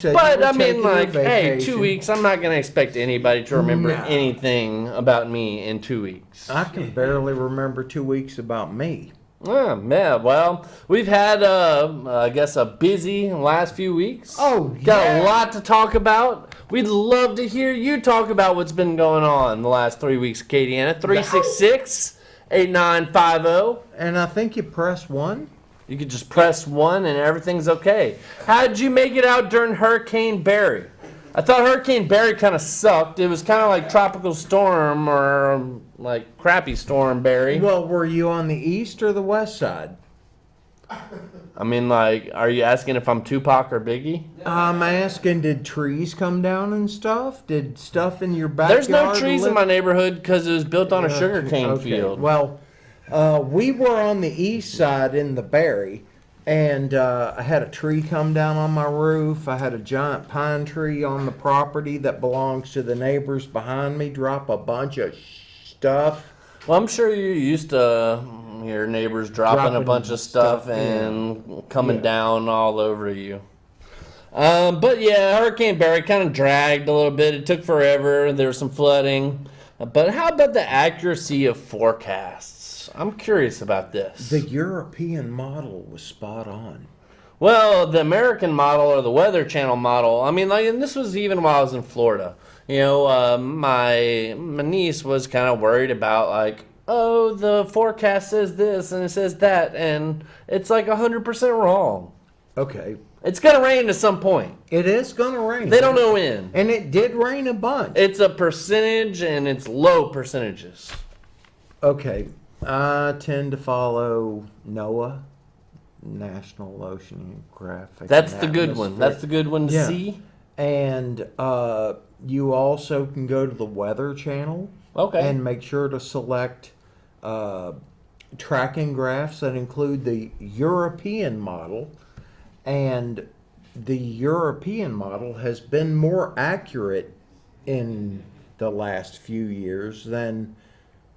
Said But you were I mean, taking your like, hey, vacation. 2 weeks. I'm not gonna expect anybody to remember No. anything about me in 2 weeks. I can barely remember 2 weeks about me. Yeah, well, we've had, I guess, a busy last few weeks. Oh, Got yeah. a lot to talk about. We'd love to hear you talk about what's been going on the last 3 weeks, Katiana. 366-8950. And I think you press 1. You could just press 1 and everything's okay. How did you make it out during Hurricane Barry? I thought Hurricane Barry kind of sucked. It was kind of like Tropical Storm or like Crappy Storm Barry. Well, were you on the east or the west side? I mean, like, are you asking if I'm Tupac or Biggie? I'm asking, did trees come down and stuff? Did stuff in your backyard? There's no trees in my neighborhood because it was built on a sugarcane field. Well, we were on the east side in the Barry, and I had a tree come down on my roof. I had a giant pine tree on the property that belongs to the neighbors behind me drop a bunch of stuff. Well, I'm sure you're used to your neighbors dropping a bunch of stuff and coming down all over you. But yeah, Hurricane Barry kind of dragged a little bit. It took forever. There was some flooding. But how about the accuracy of forecasts? I'm curious about this. The European model was spot on. Well, the American model or the Weather Channel model, I mean, like, and this was even while I was in Florida. You know, my niece was kind of worried about, like, oh, the forecast says this and it says that, and it's like 100% wrong. Okay. It's going to rain at some point. It is going to rain. They don't know when. And it did rain a bunch. It's a percentage, and it's low percentages. Okay. I tend to follow NOAA, National Oceanographic. That's the good one. Atmospheric. That's the good one to Yeah. see. And you also can go to the Weather Channel. Okay. And make sure to select tracking graphs that include the European model. And the European model has been more accurate in the last few years than,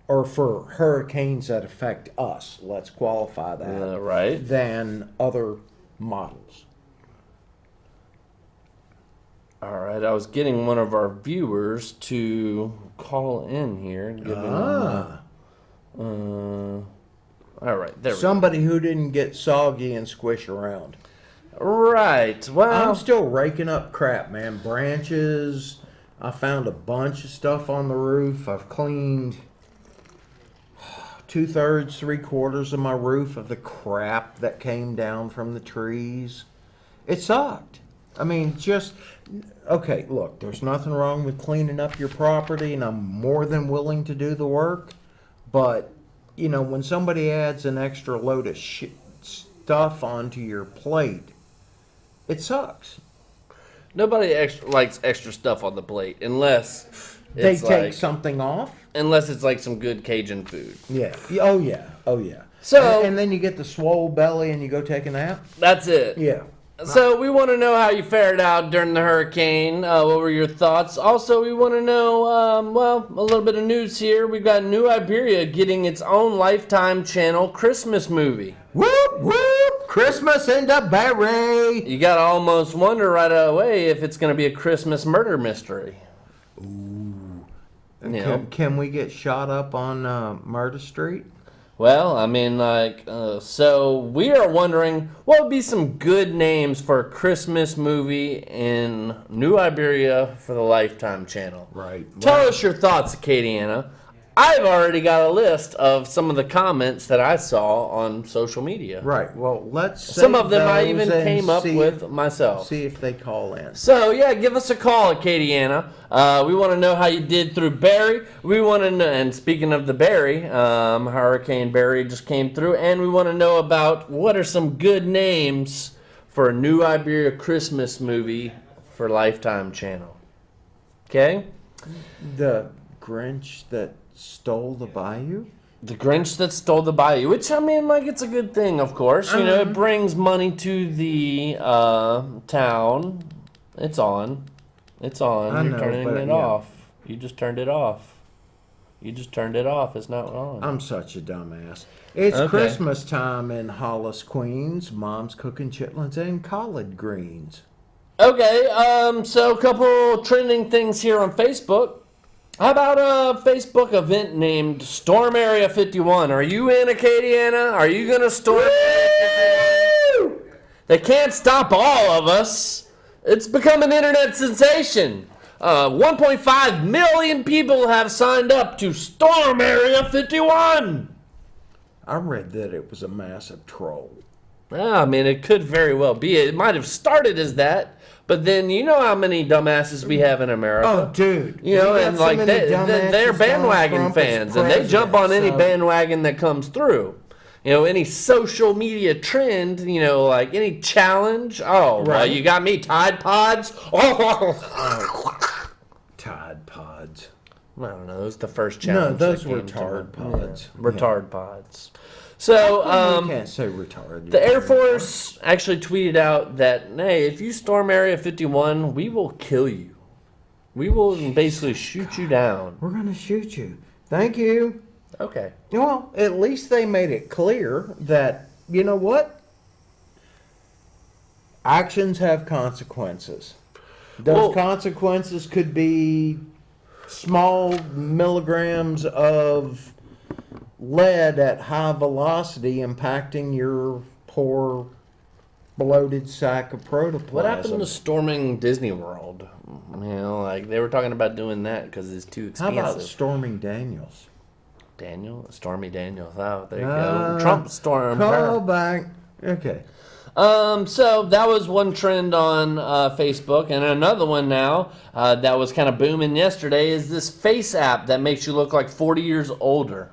or for hurricanes that affect us, let's qualify that, right. than other models. All right, I was getting one of our viewers to call in here. And give all right, there we go. Somebody who didn't get soggy and squish around. Right, well, I'm still raking up crap, man. Branches. I found a bunch of stuff on the roof. I've cleaned 2/3, 3/4 of my roof of the crap that came down from the trees. It sucked. I mean, just, okay, look, there's nothing wrong with cleaning up your property, and I'm more than willing to do the work. But, you know, when somebody adds an extra load of stuff onto your plate, it sucks. nobody likes extra stuff on the plate unless They it's take like, something off. unless it's like some good Cajun food. Yeah. Oh, yeah. Oh, yeah. So- and then you get the swole belly and you go take a nap. That's it. Yeah. So we want to know how you fared out during the hurricane. What were your thoughts? Also, we want to know, well, a little bit of news here. We've got New Iberia getting its own Lifetime Channel Christmas movie. Whoop whoop! Christmas in the Barry. You got to almost wonder right away if it's going to be a Christmas murder mystery. Ooh. You know. Can we get shot up on Murder Street? Well, I mean, like, so we are wondering what would be some good names for a Christmas movie in New Iberia for the Lifetime Channel. Right. Tell us your thoughts, Katiana. I've already got a list of some of the comments that I saw on social media. Right. Well, let's. Some save of them I those even and came up see- with myself. See if they call in. So, yeah, give us a call, Katiana. We want to know how you did through Barry. We want to know, and speaking of the Barry, Hurricane Barry just came through, and we want to know about what are some good names for a New Iberia Christmas movie for Lifetime Channel. Okay? The Grinch that stole the bayou? The Grinch that stole the bayou, which, I mean, like, it's a good thing, of course. You know, it brings money to the town. It's on. It's on. I You're know, turning but, it yeah. off. You just turned it off. You just turned it off. It's not on. I'm such a dumbass. It's Okay. Christmas time in Hollis, Queens. Mom's cooking chitlins and collard greens. Okay, so a couple trending things here on Facebook. How about a Facebook event named Storm Area 51? Are you in, Acadiana? Are you gonna storm? They can't stop all of us. It's become an internet sensation. 1.5 million people have signed up to Storm Area 51. I read that it was a massive troll. I mean, it could very well be. It might have started as that, but then you know how many dumbasses we have in America. Oh, dude. You know, We got and so like many they're dumbasses. bandwagon Donald Trump is fans, and they jump on any president, so- bandwagon that comes through. You know, any social media trend, you know, like any challenge. Oh, well, Right. you got me, Tide Pods. Oh, Tide Pods. I don't know. It was the first No, challenge. those that were came to Tard mind. Pods. Yeah, retard Pods. So, You can't say retarded. the Air Force actually tweeted out that, hey, if you storm Area 51, we will kill you. We will basically shoot you down. We're going to shoot you. Thank you. Okay. Well, at least they made it clear that, you know what? Actions have consequences. Those Well- consequences could be small milligrams of lead at high velocity impacting your poor bloated sac of protoplasm. What happened to storming Disney World? You know, like they were talking about doing that because it's too How expensive. about storming Daniels? Stormy Daniels. Oh, there you go. Trump stormed Call her. back. Okay. So that was one trend on Facebook, and another one now that was kind of booming yesterday is this face app that makes you look like 40 years older.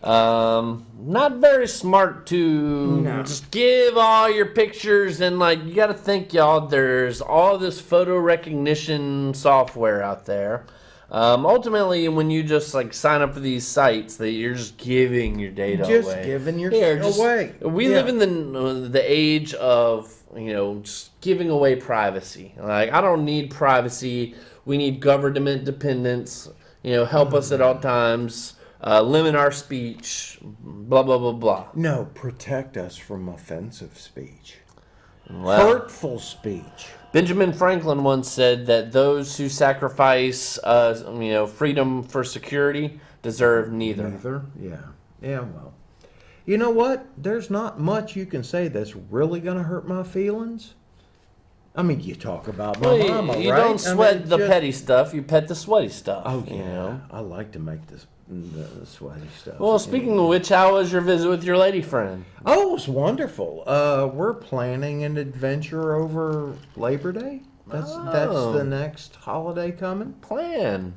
Not very smart to just give all your pictures, and like you got to think, y'all. There's all this photo recognition software out there. Ultimately, when you just like sign up for these sites, that you're just giving your data Just away. giving your Here, shit just- away. We Yeah. live in the age of, you know, just giving away privacy. Like I don't need privacy. We need government dependence. You know, help us at all times. Limit our speech. Blah blah blah blah. No, protect us from offensive speech. Well, Hurtful speech. Benjamin Franklin once said that those who sacrifice, you know, freedom for security deserve neither. Neither. Yeah. Yeah, well. You know what? There's not much you can say that's really going to hurt my feelings. I mean, you talk about my Well, mama, you right? don't I mean, sweat the just- petty stuff. You pet the sweaty stuff. Oh, yeah. You know? I like to make the sweaty stuff. Well, speaking of which, how was your visit with your lady friend? Oh, it was wonderful. We're planning an adventure over Labor Day. That's Oh. the next holiday coming. Plan.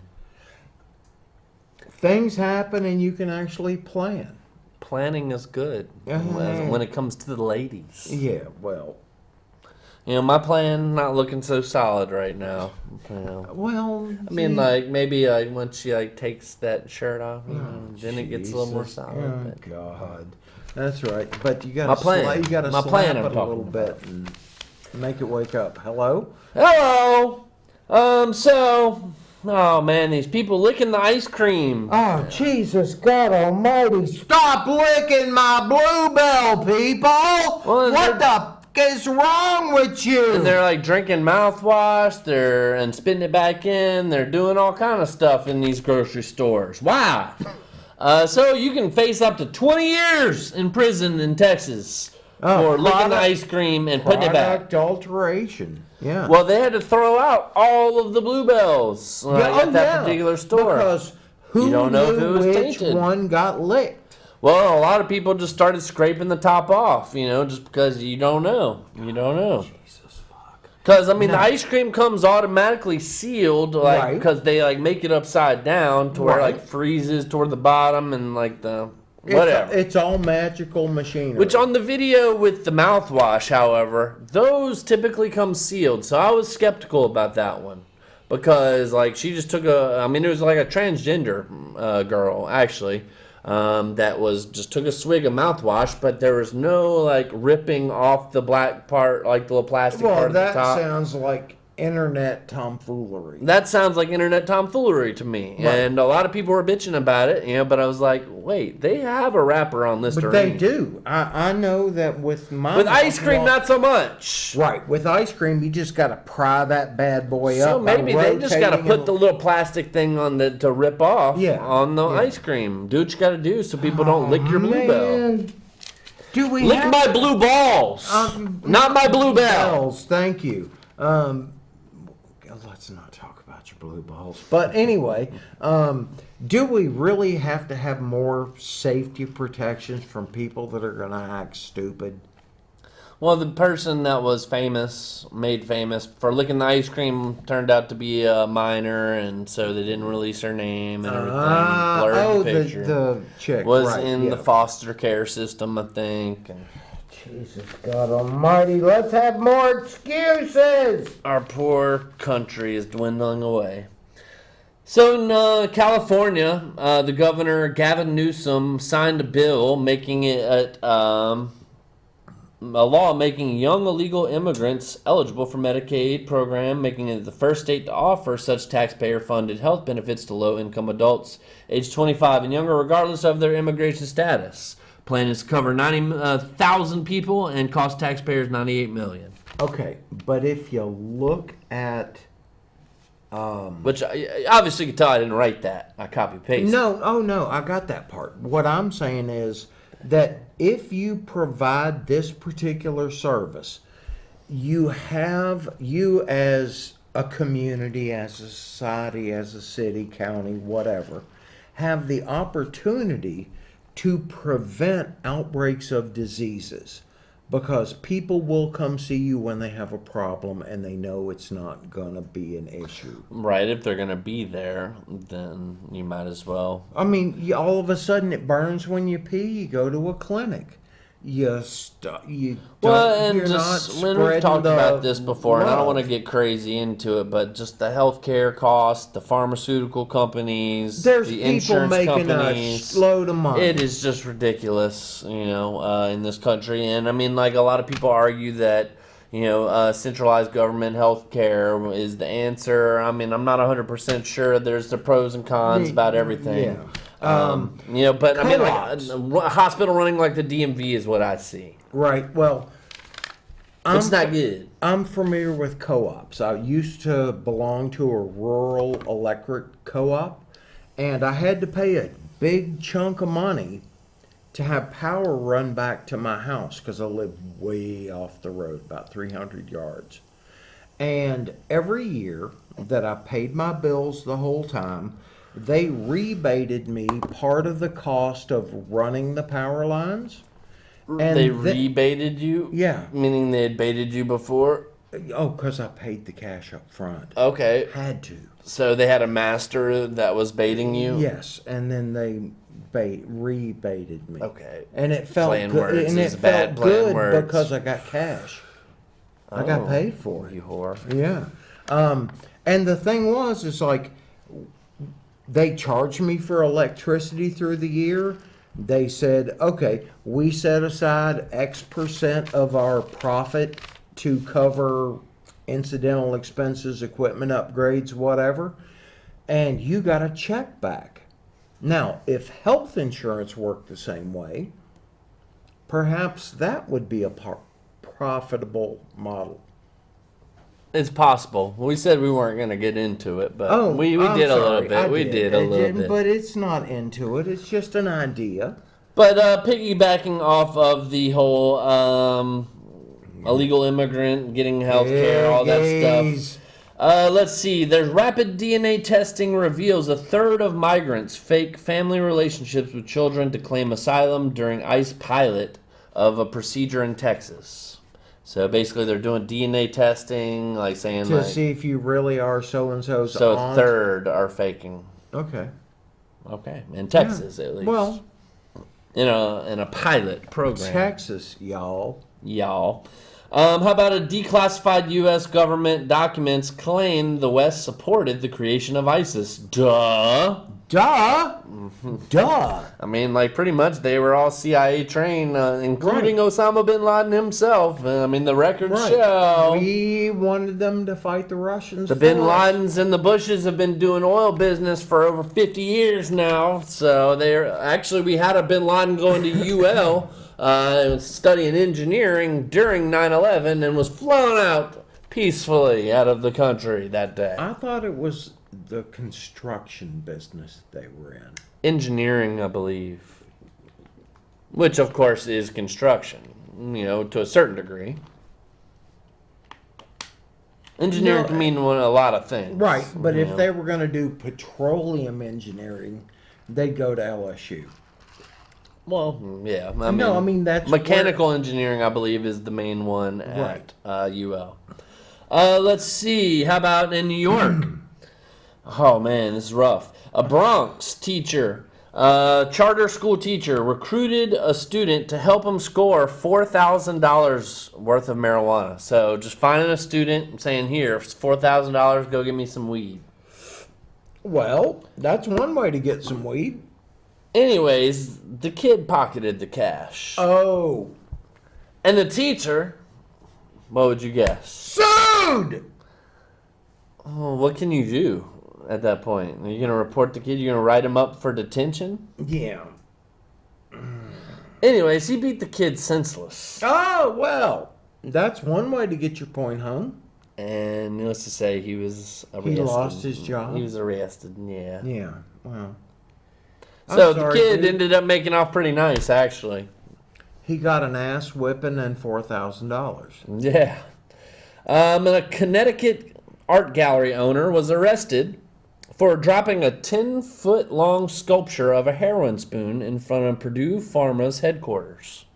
Things happen and you can actually plan. Planning is good when it comes to the ladies. Yeah, well, You know, my plan not looking so solid right now. You know. well. I mean, like maybe like once she like takes that shirt off, you know, then it gets a little more Jesus. solid. Oh but- God, that's right. But you got My to plan. you got to My slap plan it I'm a talking little bit and make it wake up. Hello. Hello. So, oh man, these people licking the ice cream. Oh Jesus God Almighty! Stop licking my bluebell, people! Well, What the f- is wrong with you? And they're like drinking mouthwash, and spitting it back in. They're doing all kind of stuff in these grocery stores. Why? So you can face up to 20 years in prison in Texas for licking the product- ice cream and putting it back. Product alteration. Yeah. Well, they had to throw out all of the bluebells at that particular store. Because who You don't know if knew it was which tainted. one got licked? Well, a lot of people just started scraping the top off, you know, just because you don't know. You don't know. Jesus fuck. Because, I mean, the ice cream comes automatically sealed, like, Right. because they, like, make it upside down to where, Right. like, freezes toward the bottom and, like, the whatever. It's all magical machinery. Which on the video with the mouthwash, however, those typically come sealed. So I was skeptical about that one. Because, like, she just took it was like a transgender girl, actually, that just took a swig of mouthwash, but there was no, like, ripping off the black part, like the little plastic part Well, at the that top. sounds like internet tomfoolery. That sounds like internet tomfoolery to me. Right. And a lot of people were bitching about it, but I was like, wait, they have a wrapper on this But they do. I know that with my With ice cream, not so much. right. With ice cream, you just got to pry that bad boy So up. by maybe they just got to rotating put the little plastic thing on to rip off on the yeah. ice cream. Do what you got to do so people don't lick your bluebell. Man. Do we Lick have my blue balls, not my bluebell. bells? Thank you. Let's not talk about your blue balls. But anyway, do we really have to have more safety protections from people that are going to act stupid? Well, the person that was made famous for licking the ice cream, turned out to be a minor, and so they didn't release her name and everything. Blurred the picture. The chick was right, in the foster care system, I think. And Jesus God Almighty, let's have more excuses. our poor country is dwindling away. So in California, the governor Gavin Newsom signed a bill making it a law making young illegal immigrants eligible for Medicaid program, making it the first state to offer such taxpayer-funded health benefits to low-income adults aged 25 and younger, regardless of their immigration status. Plan is to cover 90,000 people and cost taxpayers $98 million. Okay, but if you look at Which obviously you can tell I didn't write that. I copy paste. no, I got that part. What I'm saying is that if you provide this particular service, you as a community, as a society, as a city, county, whatever, have the opportunity to prevent outbreaks of diseases. Because people will come see you when they have a problem and they know it's not going to be an issue. Right, if they're going to be there, then you might as well. I mean, all of a sudden it burns when you pee, you go to a clinic. Well, and just when we've talked about this before, and I don't want to get crazy into it, but just the healthcare costs, the pharmaceutical companies, There's the people insurance making companies, a load of money. it is just ridiculous, in this country. And I mean, like a lot of people argue that, centralized government healthcare is the answer. I mean, I'm not 100% sure. There's the pros and cons about everything. Yeah. But I mean, Co-ops. like a hospital running like the DMV is what I see. Right. Well, It's not good. I'm familiar with co-ops. I used to belong to a rural electric co-op, and I had to pay a big chunk of money to have power run back to my house because I live way off the road, about 300 yards. And every year that I paid my bills the whole time, they rebated me part of the cost of running the power lines. And They rebated you? Yeah. Meaning they had baited you before? Oh, because I paid the cash up front. Okay. Had to. So they had a master that was baiting you? Yes, and then they rebated me. Okay. And it felt Playing good. words And it is bad felt playing good words. because I got cash. I got paid for it. You whore. Yeah. And the thing was, it's like they charged me for electricity through the year. They said, okay, we set aside X percent of our profit to cover incidental expenses, equipment upgrades, whatever, and you got a check back. Now, if health insurance worked the same way, perhaps that would be a profitable model. It's possible. We said we weren't going to get into it, but Oh, we I'm did a little sorry, bit. I We did a It little didn't, bit. But it's not into it. It's just an idea. But piggybacking off of the whole illegal immigrant getting health care, all that stuff. Let's see. There's rapid DNA testing reveals a third of migrants fake family relationships with children to claim asylum during ICE pilot of a procedure in Texas. So basically, they're doing DNA testing, like saying To like, see if you really are so-and-so's so a aunt. third are faking. Okay. Okay, in Texas at least. Well, in a pilot program. Texas, y'all. How about a declassified U.S. government documents claim the West supported the creation of ISIS? Duh. Duh. Duh. I mean, like, pretty much they were all CIA trained, including Osama bin Laden himself. I mean, the records show. We wanted them to fight the Russians. The bin for us. Ladens and the Bushes have been doing oil business for over 50 years now. So we had a bin Laden going to UL studying engineering during 9/11 and was flown out peacefully out of the country that day. I thought it was the construction business they were in. Engineering, I believe. Which, of course, is construction, to a certain degree. Engineering can mean a lot of things. Right, but if they were going to do petroleum engineering, they'd go to LSU. Well, yeah. I mean that's mechanical engineering, I believe, is the main one at UL. Let's see. How about in New York? Oh, man, this is rough. A Bronx teacher, charter school teacher, recruited a student to help him score $4,000 worth of marijuana. So just finding a student and saying, here, it's $4,000, go get me some weed. Well, that's one way to get some weed. Anyways, the kid pocketed the cash. Oh. And the teacher, what would you guess? Sued! Oh, what can you do at that point? Are you going to report the kid? You're going to write him up for detention? Yeah. Anyways, he beat the kid senseless. Oh, well. That's one way to get your point home. And needless to say, he was arrested. He lost his job? He was arrested, yeah. Yeah, well. So the kid ended up making off pretty nice, actually. He got an ass whipping and $4,000. Yeah. And a Connecticut art gallery owner was arrested for dropping a 10-foot-long sculpture of a heroin spoon in front of Purdue Pharma's headquarters.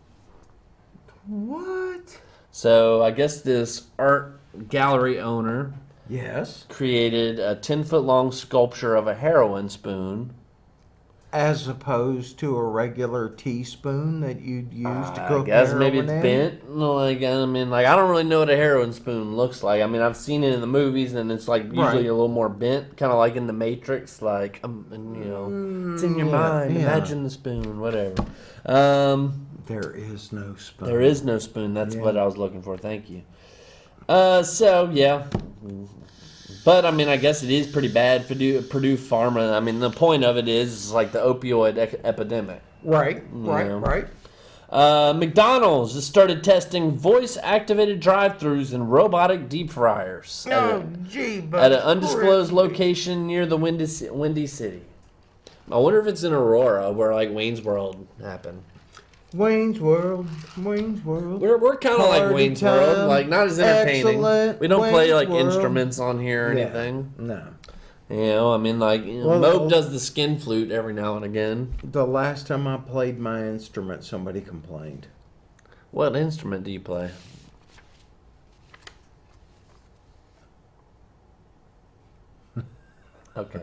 What? So I guess this art gallery owner created a 10-foot-long sculpture of a heroin spoon. As opposed to a regular teaspoon that you'd use to cook I guess heroin maybe it's in? bent. I don't really know what a heroin spoon looks like. I mean, I've seen it in the movies, and it's like usually a little more bent, kind of like in the Matrix. Like, it's in your mind. Imagine the spoon, whatever. There is no spoon. There is no spoon. That's what I was looking for. Thank you. So yeah. But, I mean, I guess it is pretty bad for Purdue Pharma. I mean, the point of it is like the opioid epidemic. Right. McDonald's has started testing voice-activated drive-thrus and robotic deep fryers at an undisclosed location near the Windy City. I wonder if it's in Aurora, where, like, Wayne's World happened. Wayne's World. We're kind of like Wayne's World, like not as entertaining. Excellent. We don't play like World. instruments on here or anything. No. I mean, like Moe does the skin flute every now and again. The last time I played my instrument, somebody complained. What instrument do you play? Okay.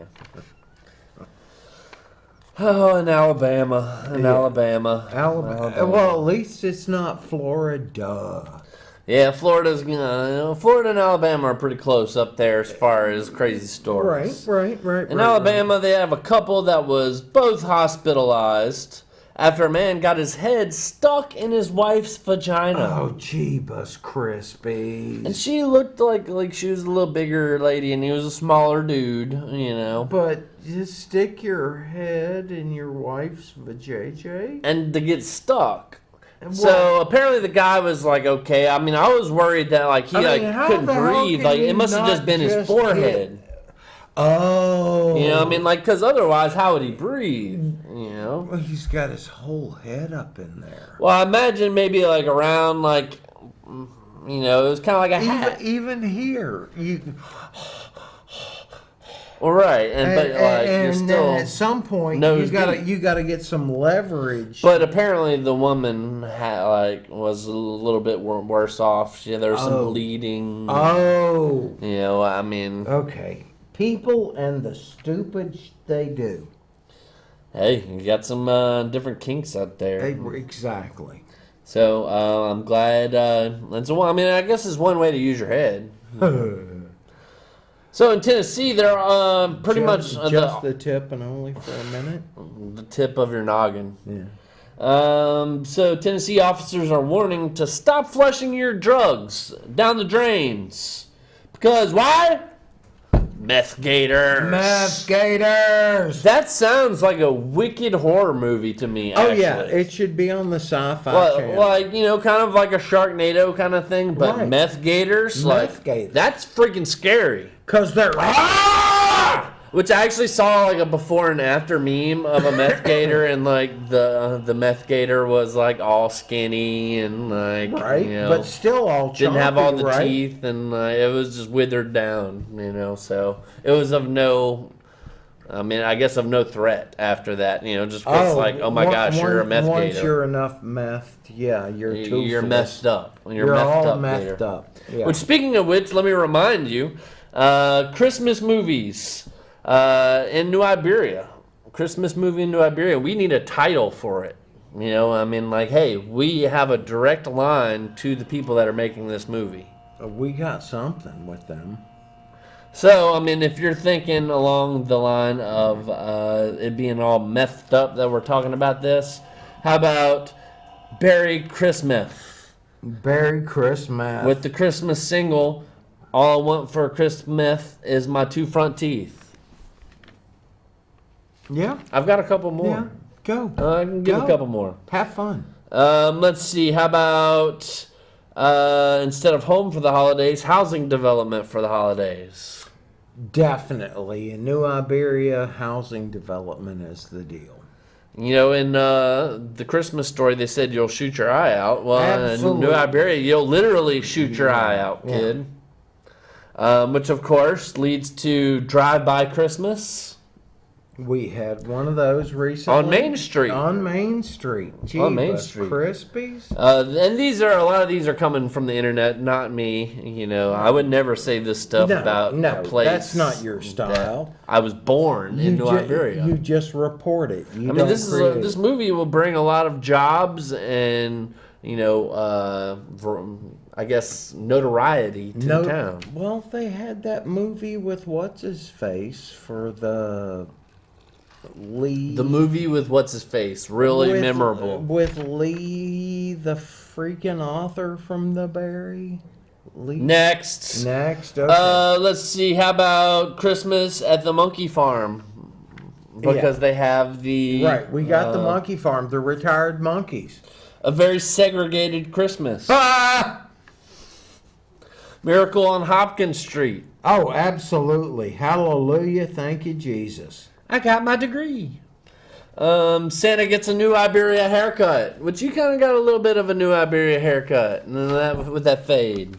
Oh, in Alabama. Alabama. Well, at least it's not Florida. Yeah, Florida and Alabama are pretty close up there as far as crazy stories. Right. In Alabama, they have a couple that was both hospitalized after a man got his head stuck in his wife's vagina. Oh, Jeebus Crispies. And she looked like she was a little bigger lady, and he was a smaller dude, But just stick your head in your wife's vajayjay? And to get stuck. So apparently the guy was like, okay. I mean, I was worried that he couldn't breathe. Like it must have just been his forehead. Oh. Because otherwise, how would he breathe? Well, he's got his whole head up in there. Well, I imagine maybe around it was kind of like a hat. Even here, you. Well, right, you're still at some point you gotta get some leverage. But apparently the woman was a little bit worse off. There was some bleeding. Oh. Okay. People and the stupid they do. Hey, you got some different kinks out there. Exactly. So I'm glad. I guess it's one way to use your head. So in Tennessee, they're pretty Just, much just the tip and only for a minute. the tip of your noggin. Yeah. So Tennessee officers are warning to stop flushing your drugs down the drains. Because why? Meth gators. Meth gators. That sounds like a wicked horror movie to me, Oh actually. yeah, it should be on the sci-fi Well, channel. like, you know, kind of like a Sharknado kind of thing, but Right. meth gators, Meth gators. that's freaking scary. Cause they're Which I actually saw like a before and after meme of a meth gator, and like the meth gator was like all skinny and like right, you know, but still all didn't have all chompy, the right? teeth, and it was just withered down, you know. So it was of no, I mean, I guess of no threat after that, you know. Just it's like, oh my gosh, you're a meth once gator. you're enough meth, yeah, you're You're toothless. messed up. You're You're methed all up methed gator. up. Yeah. Which, speaking of which, let me remind you, Christmas movies in New Iberia. Christmas movie in New Iberia. We need a title for it. You know, I mean, like, hey, we have a direct line to the people that are making this movie. We got something with them. So, I mean, if you're thinking along the line of it being all methed up that we're talking about this, how about Barry Christmas? Barry Christmas. With the Christmas single, All I Want for Christmas is My Two Front Teeth. Yeah, I've got a couple yeah. more. Go. I can give Go. a couple more. Have fun. Let's see. How about instead of home for the holidays, housing development for the holidays? Definitely. In New Iberia, housing development is the deal. You know, in the Christmas story, they said you'll shoot your eye out. Well, in Absolutely. New Iberia, you'll literally shoot your eye out, Yeah. kid. Which, of course, leads to Drive-By Christmas. We had one of those recently. On Main Street. On Main Street. On Main Jeebus Street. Crispies. And a lot of these are coming from the internet, not me. You know, I would never say this stuff about no, a place. that's not your style. that I was born in New Iberia. You just report it. You I mean, don't this create. movie will bring a lot of jobs and you know, I guess notoriety to the town. Well, they had that movie with what's his face for the Lee. The movie with what's his face, really memorable. With Lee, the freaking author from the Barry. Lee. Next, Okay. let's see. How about Christmas at the Monkey Farm? Because they have the Right, we got the monkey farm, the retired monkeys. a very segregated Christmas. Ah! Miracle on Hopkins Street. Oh, absolutely. Hallelujah. Thank you, Jesus. I got my degree. Santa gets a New Iberia haircut, which you kind of got a little bit of a New Iberia haircut, and then that with that fade.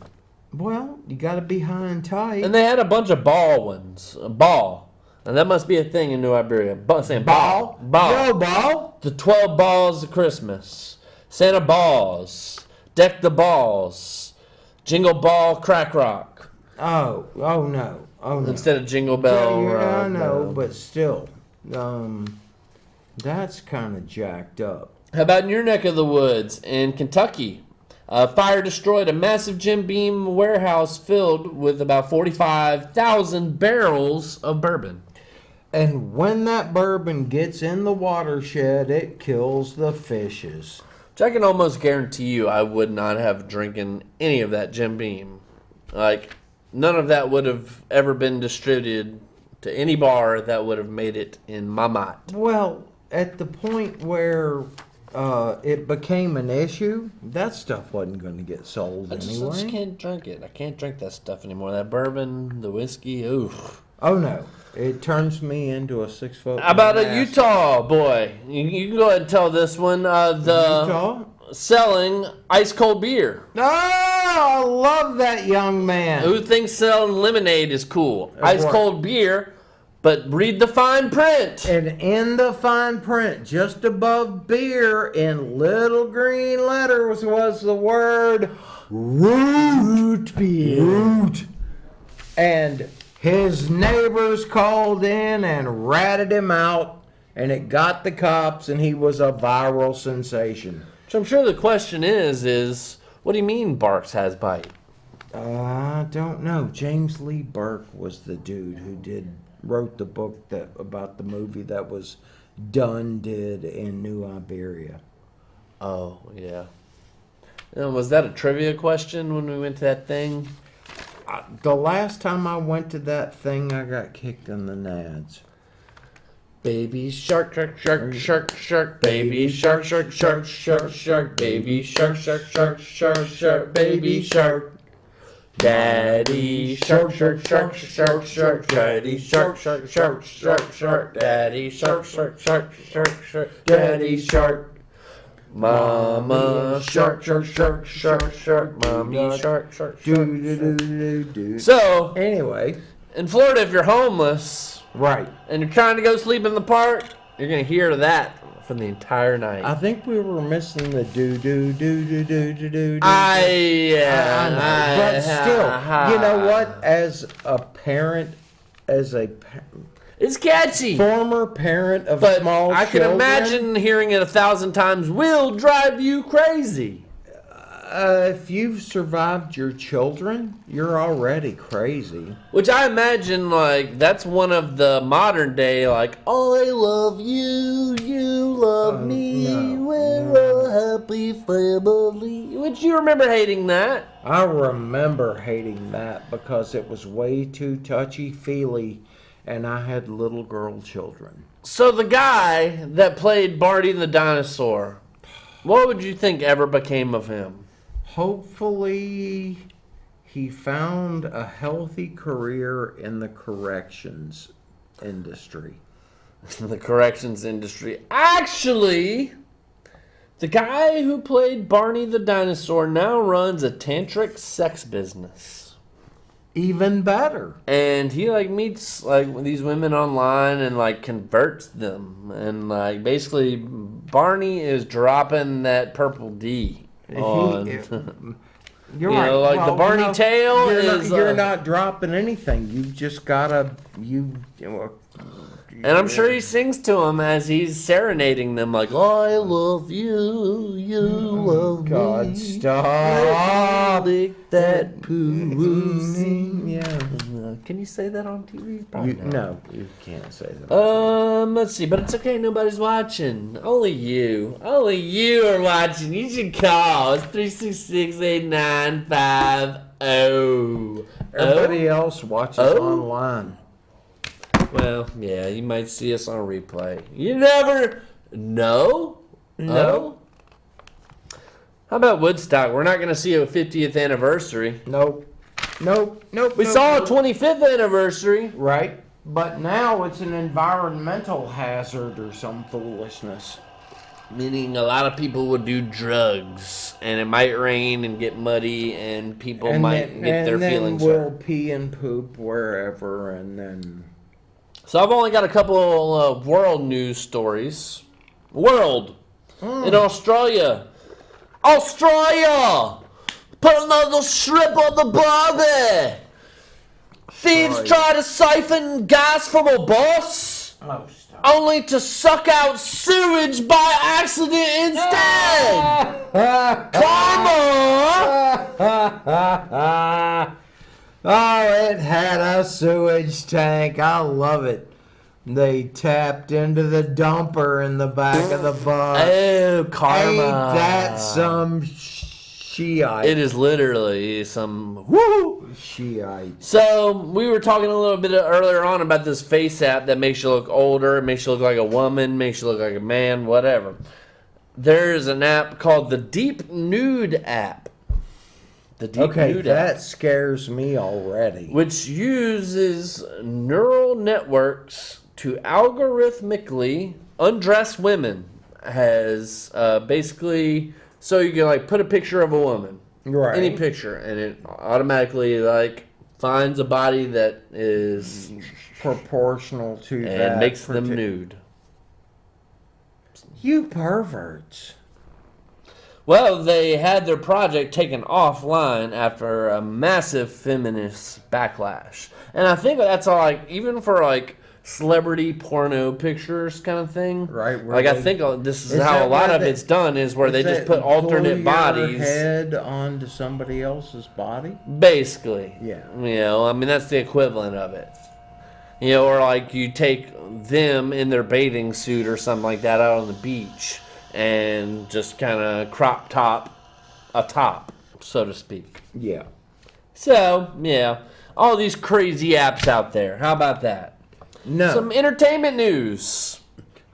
Well, you got to be high and tight. And they had a bunch of ball ones, a ball, and that must be a thing in New Iberia. Saying ball. Yo, ball. The 12 balls of Christmas, Santa balls, deck the balls, jingle ball, crack rock. Oh no. Oh no. Instead of jingle bell. Yeah, I know, bell. but still, that's kind of jacked up. How about in your neck of the woods in Kentucky? Fire destroyed a massive Jim Beam warehouse filled with about 45,000 barrels of bourbon. And when that bourbon gets in the watershed, it kills the fishes. Which I can almost guarantee you I would not have drinking any of that Jim Beam. Like, none of that would have ever been distributed to any bar that would have made it in my mind. Well, at the point where it became an issue, that stuff wasn't going to get sold I just anyway. can't drink it. I can't drink that stuff anymore. That bourbon, the whiskey, oof. Oh no, it turns me into a 6 foot. How about a Utah boy? You can go ahead and tell this one. Utah? Selling ice cold beer. Oh, I love that young man. Who thinks selling lemonade is cool? Ice what? cold beer, but read the fine print. And in the fine print, just above beer, in little green letters, was the word root beer. Root. And his neighbors called in and ratted him out, and it got the cops, and he was a viral sensation. So I'm sure the question is what do you mean Barks has bite? I don't know. James Lee Burke was the dude who wrote the book about the movie that was did in New Iberia. Oh, yeah. Was that a trivia question when we went to that thing? The last time I went to that thing, I got kicked in the nads. Baby shark, shark, shark, shark, shark, baby shark, shark, shark, shark, shark, baby shark, shark, shark, shark, shark, baby shark. Daddy shark, shark, shark, shark, shark, daddy shark, shark, shark, shark, shark, daddy shark, shark, shark, shark, shark, daddy shark. Mama shark, shark, shark, shark, shark, mommy shark, shark, shark. So, Anyway, in Florida, if you're homeless right. and you're trying to go sleep in the park, you're gonna hear that for the entire night. I think we were missing the do. Yeah, But still, you know what? As a parent, it's catchy. former parent of But small I can children, imagine hearing it 1,000 times will drive you crazy. if you've survived your children, you're already crazy. Which I imagine, like, that's one of the modern day, like, I love you, you love me, no, we're a happy family. Which you remember hating that. I remember hating that because it was way too touchy-feely, and I had little girl children. So the guy that played Barney the dinosaur, what would you think ever became of him? Hopefully, he found a healthy career in the corrections industry. The corrections industry. Actually, the guy who played Barney the dinosaur now runs a tantric sex business. Even better. And he like meets like these women online and like converts them. And like basically Barney is dropping that purple D on You're You right. know, like the Barney tail is, You're not dropping anything. You've just gotta. And I'm sure he sings to them as he's serenading them, like, I love you, you love God, me. stop. Lick that pussy. Yeah. Can you say that on TV? Probably not. No, you can't say that. Let's see, but it's okay, nobody's watching. Only you. Only you are watching. You should call. It's 366-895-0. Everybody else watches online. Well, yeah, you might see us on replay. You never know. No. How about Woodstock? We're not going to see a 50th anniversary. Nope. We saw a 25th anniversary. Right. But now it's an environmental hazard or some foolishness. Meaning a lot of people would do drugs, and it might rain and get muddy, and people might get their feelings we'll hurt. pee and poop wherever, and then... So I've only got a couple of world news stories. World! In Australia. Australia! Put another strip on the barbie! Thieves try to siphon gas from a bus, Oh, stop. only to suck out sewage by accident instead! Karma! Oh, it had a sewage tank. I love it. They tapped into the dumper in the back of the bus. Oh, karma. Ain't that some Shiite? It is literally some woo. Shiite. So we were talking a little bit earlier on about this face app that makes you look older, makes you look like a woman, makes you look like a man, whatever. There's an app called the Deep Nude app. The Deep Nude app, that scares me already. which uses neural networks to algorithmically undress women. Has basically, so you can like put a picture of a woman, Right. any picture, and it automatically like finds a body that is Proportional to that. and makes them nude. You perverts. Well, they had their project taken offline after a massive feminist backlash, and I think that's all, like even for like celebrity porno pictures kind of thing. Right, where Like I they- think this is Is how that a lot where of they- it's done is where they Is just that put alternate glue your bodies. head onto somebody else's body. Basically. Yeah. You know, I mean, that's the equivalent of it. You know, or like you take them in their bathing suit or something like that out on the beach and just kind of crop top a top, so to speak. Yeah. So, yeah, all these crazy apps out there. How about that? No. Some entertainment news.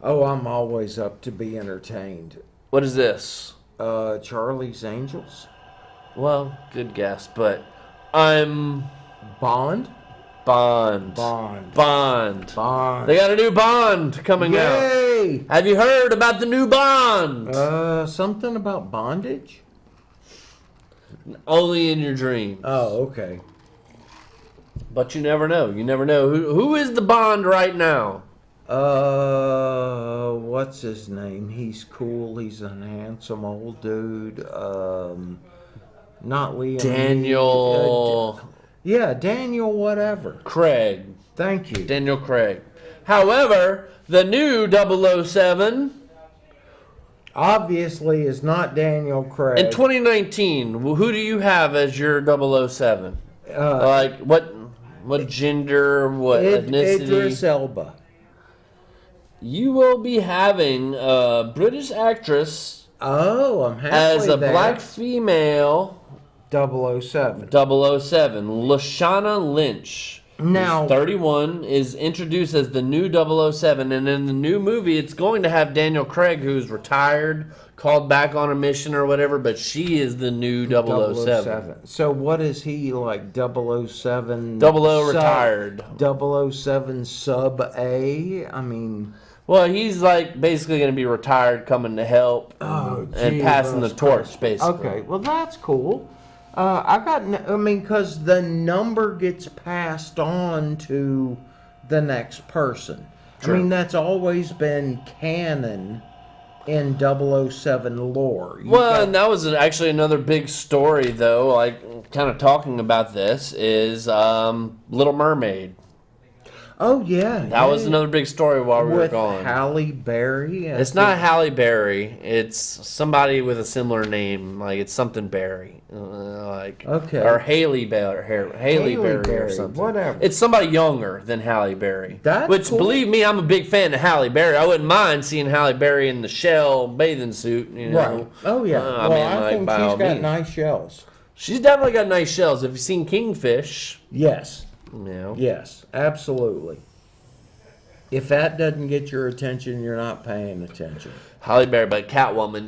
Oh, I'm always up to be entertained. What is this? Charlie's Angels. Well, good guess, but I'm Bond. Bond. Bond. Bond. Bond. They got a new Bond coming out. Yay! Have you heard about the new Bond? Something about bondage. Only in your dreams. Oh, okay. But you never know. You never know. Who is the Bond right now? What's his name? He's cool. He's a handsome old dude. Not Liam. Daniel Yeah, Daniel whatever. Craig. Thank you. Daniel Craig. However, the new 007 Obviously is not Daniel Craig. in 2019, who do you have as your 007? Like what gender, what ethnicity? Idris Elba. You will be having a British actress Oh, I'm happy as a there. black female 007. 007, Lashana Lynch. Now- who's 31, is introduced as the new 007, and in the new movie, it's going to have Daniel Craig, who's retired, called back on a mission or whatever, but she is the new 007. So what is he like? 007. 00 retired. 007 sub A. I mean, Well, he's like basically going to be retired, coming to help and gee, passing the that's torch, basically. okay. Well, that's cool. Because the number gets passed on to the next person. Sure. I mean, that's always been canon in 007 lore. You Well, got- and that was actually another big story, though. Like, kind of talking about this is Little Mermaid. oh yeah, That was another big story while we were with gone. Halle Berry. It's not Halle Berry. It's somebody with a similar name. Like it's something Berry, Okay. or Haley Berry, Haley Berry or Berry, something. whatever. It's somebody younger than Halle Berry. That's which, cool. believe me, I'm a big fan of Halle Berry. I wouldn't mind seeing Halle Berry in the Shell bathing suit. You know. Right. Oh yeah. I think by all she's got means. nice shells. She's definitely got nice shells. Have you seen Kingfish? Yes. You know. Yes. Absolutely. If that doesn't get your attention, you're not paying attention. Halle Berry, but Catwoman,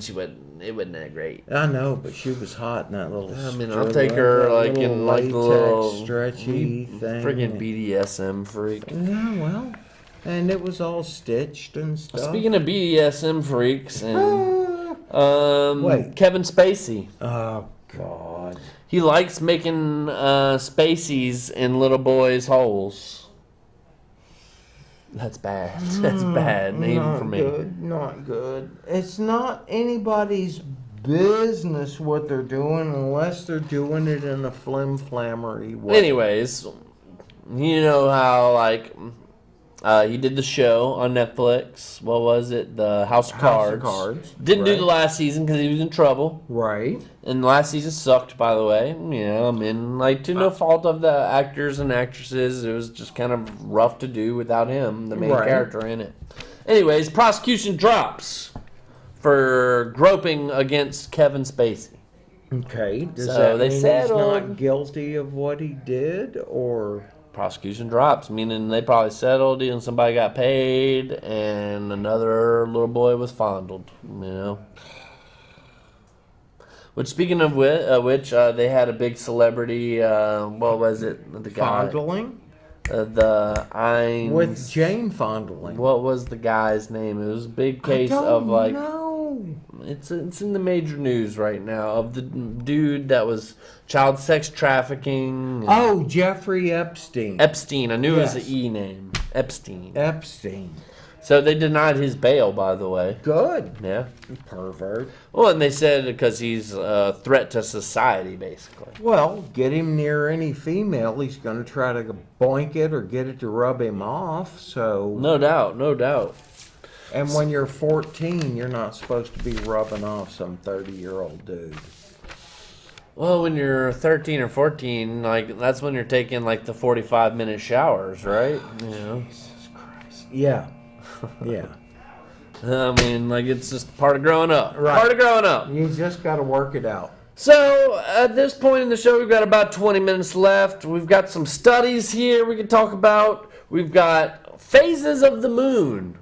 it wasn't that great. I know, but she was hot in that little. I mean, I'll take her like in like the little stretchy thing. freaking BDSM freak. Yeah, well, and it was all stitched and stuff. Speaking of BDSM freaks, and Wait. Kevin Spacey, Oh God. he likes making spaceys in little boys' holes. That's bad. That's bad, even Not for me. good. Not good. It's not anybody's business what they're doing unless they're doing it in a flim-flammery way. Anyways, you know how like he did the show on Netflix. What was it? The House of Cards. Cards, Didn't do right. the last season because he was in trouble. Right. And the last season sucked, by the way. You know, I mean, like to no fault of the actors and actresses, it was just kind of rough to do without him, the main Right. character in it. Anyways, prosecution drops for groping against Kevin Spacey. Okay. Does So that they mean he's settled. not guilty of what he did, or? Prosecution drops, meaning they probably settled and somebody got paid and another little boy was fondled, you know. Which, speaking of which, they had a big celebrity, what was it? The guy. Fondling? The Ainz. With Jane fondling. What was the guy's name? It was a big I case don't of like. know. It's in the major news right now of the dude that was child sex trafficking. and Oh, Jeffrey Epstein. Epstein. I knew it was Yes. an E name. Epstein. Epstein. So they denied his bail, by the way. Good. Yeah. Pervert. Well, and they said because he's a threat to society, basically. Well, get him near any female, he's going to try to boink it or get it to rub him off. So, No doubt, no doubt. and when you're 14, you're not supposed to be rubbing off some 30-year-old dude. Well, when you're 13 or 14, like that's when you're taking like the 45-minute showers, right? You know. Jesus Christ. Yeah. Yeah. I mean, like it's just part of growing up. Right. Part of growing up. You just got to work it out. So, at this point in the show, we've got about 20 minutes left. We've got some studies here we can talk about. We've got phases of the moon.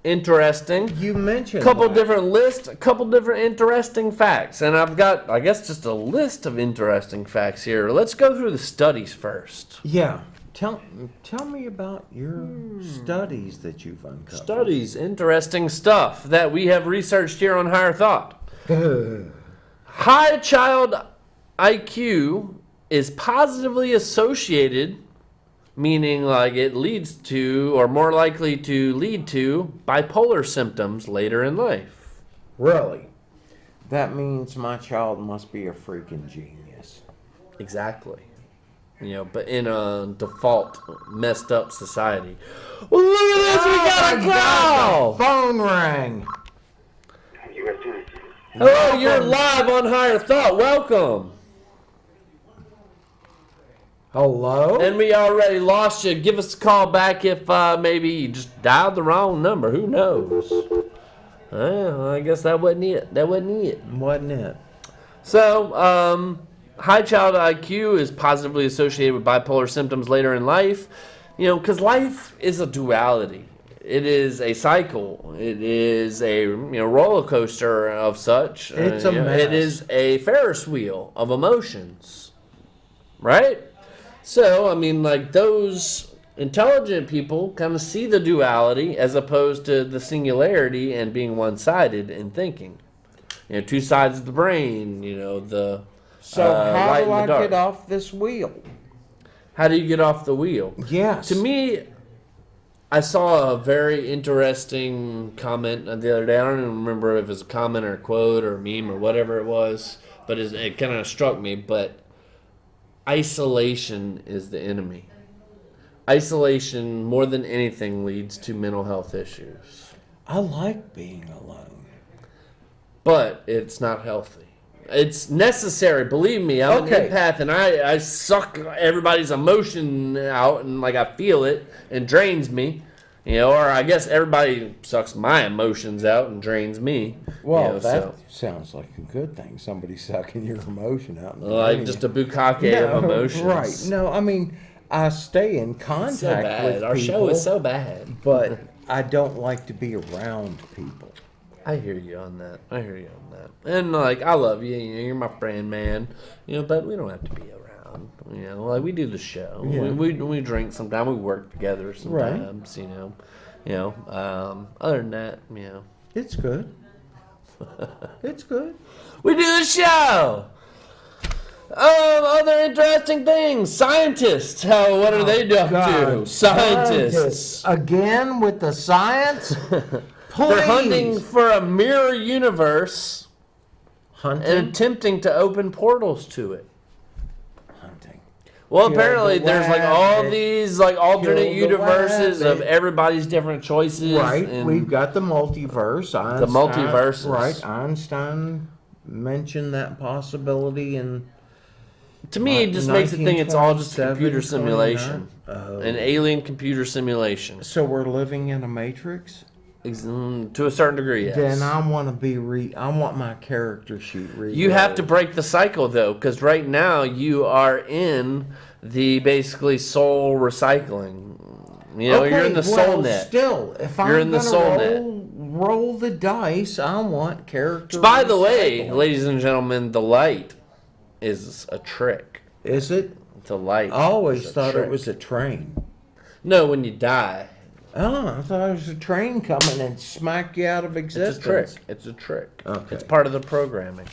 Interesting. You mentioned Couple that. different lists, a couple different interesting facts. And I've got, I guess, just a list of interesting facts here. Let's go through the studies first. Yeah. Tell me about your studies that you've uncovered. Studies, interesting stuff that we have researched here on Higher Thought. High child IQ is positively associated, meaning like it leads to, or more likely to lead to, bipolar symptoms later in life. Really? That means my child must be a freaking genius. Exactly. You know, but in a default messed up society. Well, look at this, we got a call! Phone rang. Hello, you're live on Higher Thought. Welcome. Hello? And we already lost you. Give us a call back if maybe you just dialed the wrong number. Who knows? Well, I guess that wasn't it. That wasn't it. Wasn't it? So, high child IQ is positively associated with bipolar symptoms later in life. You know, because life is a duality. It is a cycle. It is a roller coaster of such. It's a mess. It is a Ferris wheel of emotions, right? So I mean, like those intelligent people kind of see the duality as opposed to the singularity and being one-sided in thinking. You know, two sides of the brain. You know, the So how light do and the I dark. get off this wheel? How do you get off the wheel? Yes. To me, I saw a very interesting comment the other day. I don't even remember if it was a comment or a quote or a meme or whatever it was, but it kind of struck me. But isolation is the enemy. Isolation, more than anything, leads to mental health issues. I like being alone. But it's not healthy. It's necessary. Believe me, I'm Okay. an empath, and I suck everybody's emotion out, and like I feel it, and drains me. You know, or I guess everybody sucks my emotions out and drains me. Well, you know, that sounds like a good thing. Somebody sucking your emotion out. And like draining just you. a bukkake of emotions. Right. No, I mean, I stay in contact So bad. with Our people, show is so bad. but I don't like to be around people. I hear you on that. I hear you on that. And like, I love you. You know, you're my friend, man. You know, but we don't have to be around. You know, like we do the show. Yeah. We drink sometimes. We work together sometimes. You know. Other than that, you know, It's good. It's good. we do the show. Other interesting things. Scientists. What are they up to? God, Scientists. Again with the science? Please. They're hunting for a mirror universe and Hunting? attempting to open portals to it. Hunting. Well, Kill apparently the there's like all rabbit. these like alternate Kill the universes of rabbit. everybody's different choices. Right, and we've got the multiverse. Einstein, multiverses. Right, Einstein mentioned that possibility in to me, it just makes it think it's all just a 1927, computer simulation, 29. an alien computer simulation. So we're living in a matrix? To a certain degree, yes. Then I want to I want my character sheet read. You have to break the cycle though, because right now you are in the basically soul recycling. You know, you're in the soul net. Still, if You're I'm in the gonna soul roll the dice, I want character. By the way, recycling. ladies and gentlemen, the light is a trick. Is it? It's a light. I always It's a thought trick. it was a train. No, when you die, Oh, I thought it was a train coming and smack you out of it's a trick. existence. It's a trick. Okay. It's part of the programming.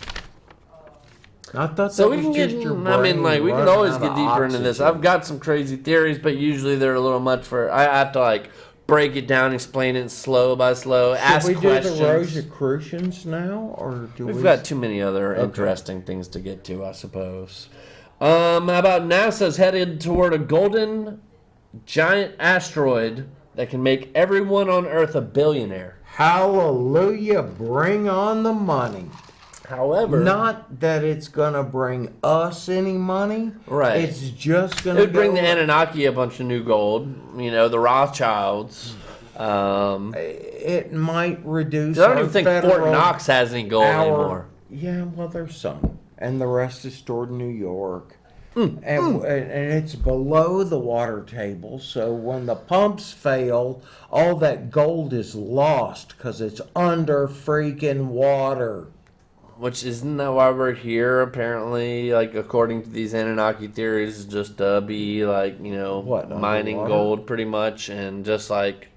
I thought So that we was can get. just your I mean, brain like we can running always out get of deeper into this. oxygen. I've got some crazy theories, but usually they're a little much for. I have to like break it down, explain it slow by slow, ask Should we questions. do the Rosicrucians now, or do We've we? got too many other interesting things to get to, I suppose. How about NASA's headed toward a golden giant asteroid that can make everyone on Earth a billionaire. Hallelujah! Bring on the money. However, Not that it's gonna bring us any money. Right. It's just it gonna would bring go- the Anunnaki a bunch of new gold. You know, the Rothschilds. It might reduce. I don't our even think federal, Fort Knox has any gold anymore. Yeah, well, there's some, and the rest is stored in New York. Mm, And it's below the water table, so when the pumps fail, all that gold is lost because it's under freaking water. Which isn't that why we're here? Apparently, like according to these Anunnaki theories, just be like What, mining underwater? gold pretty much, and just like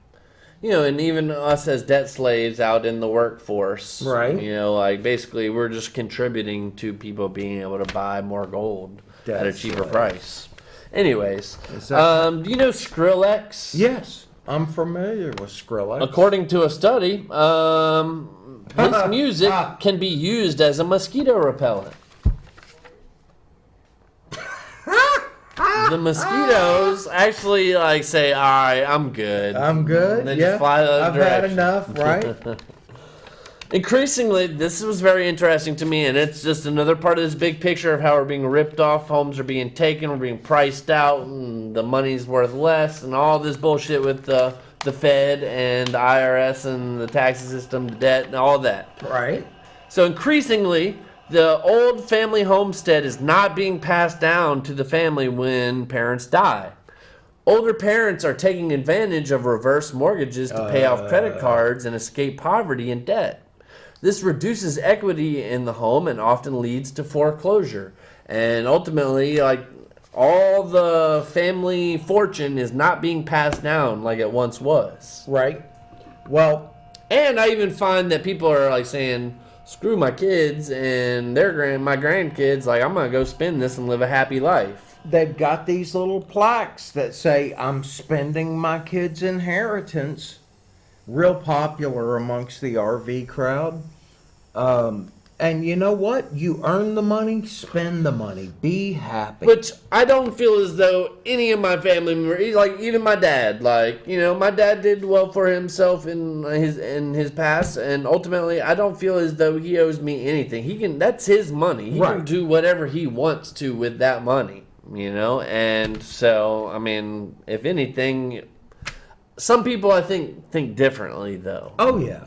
and even us as debt slaves out in the workforce, Right. Like basically we're just contributing to people being able to buy more gold at a Debt cheaper slaves. price. Anyways, Is that- do you know Skrillex? Yes, I'm familiar with Skrillex. According to a study, his music can be used as a mosquito repellent. The mosquitoes actually say, "All right, I'm good." I'm good. They yeah, just fly the other I've had direction. enough, right? Increasingly, this was very interesting to me, and it's just another part of this big picture of how we're being ripped off, homes are being taken, we're being priced out, and the money's worth less, and all this bullshit with the Fed and the IRS and the tax system, the debt, and all that. Right. So increasingly, the old family homestead is not being passed down to the family when parents die. Older parents are taking advantage of reverse mortgages to pay off credit cards and escape poverty and debt. This reduces equity in the home and often leads to foreclosure. And ultimately, all the family fortune is not being passed down like it once was. Right. Well, And I even find that people are saying, "Screw my kids and my grandkids. I'm gonna go spend this and live a happy life." they've got these little plaques that say, "I'm spending my kid's inheritance." Real popular amongst the RV crowd. And you know what? You earn the money, spend the money, be happy. Which I don't feel as though any of my family members, even my dad, my dad did well for himself in his past, and ultimately I don't feel as though he owes me anything. That's his money. He can Right. do whatever he wants to with that money, And so, if anything, some people I think differently though. Oh yeah.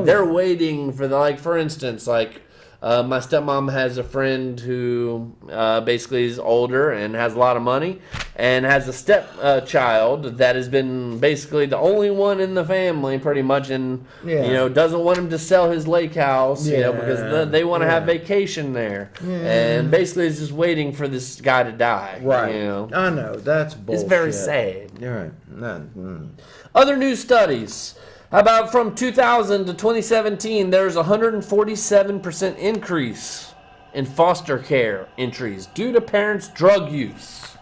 They're waiting for for instance, my stepmom has a friend who basically is older and has a lot of money and has a stepchild that has been basically the only one in the family pretty much, and doesn't want him to sell his lake house because they want to have vacation there, and basically is just waiting for this guy to die. Right. I know, that's bullshit. It's very sad. You're right. Other new studies. How about from 2000 to 2017, there's a 147% increase in foster care entries due to parents' drug use.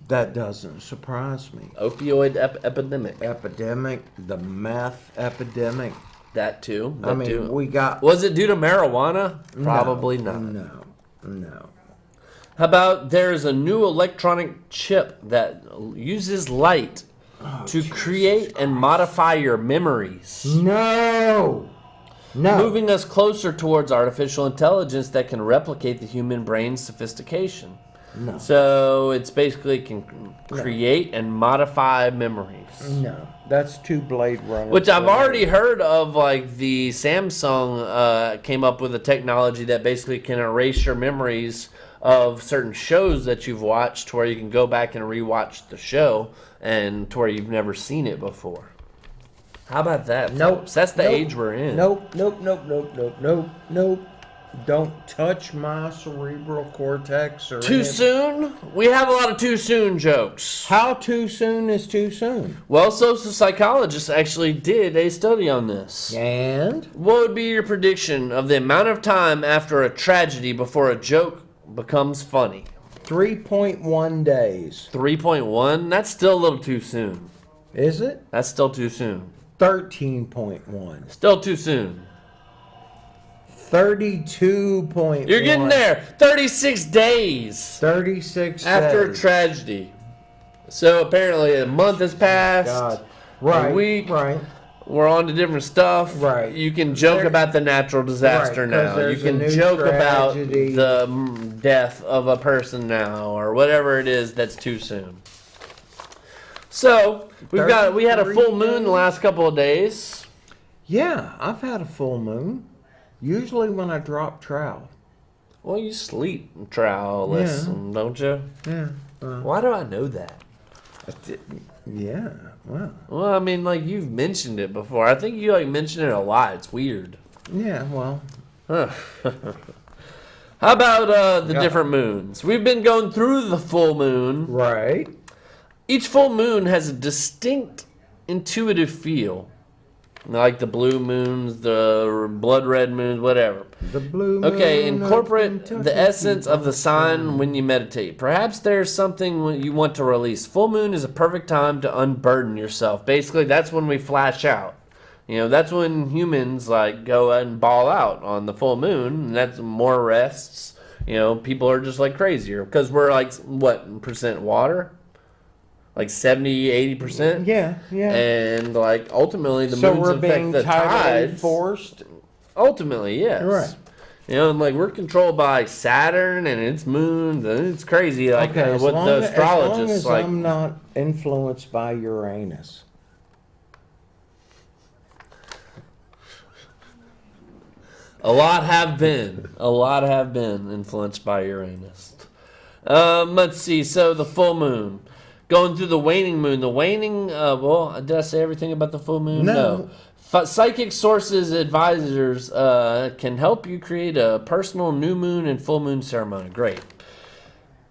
That doesn't surprise me. Opioid epidemic. Epidemic, the meth epidemic. That too. We got... Was it due to marijuana? Probably not. No. How about there's a new electronic chip that uses light to create and modify your memories. No. Moving us closer towards artificial intelligence that can replicate the human brain's sophistication. No. So it's basically can create and modify memories. No. That's two Blade Runners. Which I've already heard of, the Samsung came up with a technology that basically can erase your memories of certain shows that you've watched, to where you can go back and rewatch the show, and to where you've never seen it before. How about that? Nope. Folks? That's the age we're in. Nope. Don't touch my cerebral cortex or Too any- soon? We have a lot of too soon jokes. How too soon is too soon? Well, social psychologists actually did a study on this. And What would be your prediction of the amount of time after a tragedy before a joke becomes funny? 3.1 days. 3.1? That's still a little too soon. Is it? That's still too soon. 13.1. Still too soon. 32.1. You're getting there. 36 days 36 after a days. tragedy. So apparently a month has passed. God. Right. A week. Right. We're on to different stuff. Right. You can joke There- about the natural disaster Right, 'cause now. You there's a can new joke about tragedy. the death of a person now, or whatever it is that's too soon. So we had a full moon the last couple of days. Yeah, I've had a full moon. Usually when I drop trowel. Well, you sleep trowelless, don't you? Yeah. Why do I know that? Yeah. Wow. Well, I mean, like you've mentioned it before. I think you mention it a lot. It's weird. Yeah. Well. Huh. How about the Yeah. different moons? We've been going through the full moon. Right. Each full moon has a distinct intuitive feel. Like the blue moons, the blood red moons, whatever. The blue. Okay, moon of incorporate Kentucky. the essence of the sign when you meditate. Perhaps there's something you want to release. Full moon is a perfect time to unburden yourself. Basically, that's when we flash out. That's when humans like go and ball out on the full moon, and that's more rests. People are just like crazier because we're like what percent water? Like 70, 80%. Yeah. Yeah. And like ultimately the so moons we're affect being the tidally tides. forced. Ultimately, yes. Right. And like we're controlled by Saturn and its moons, and it's crazy. Like Okay. what the astrologists as like. I'm not influenced by Uranus. A lot have been influenced by Uranus. Let's see. So the full moon, going through the waning moon. The waning. Well, did I say everything about the full moon? No. Psychic sources, advisors can help you create a personal new moon and full moon ceremony. Great.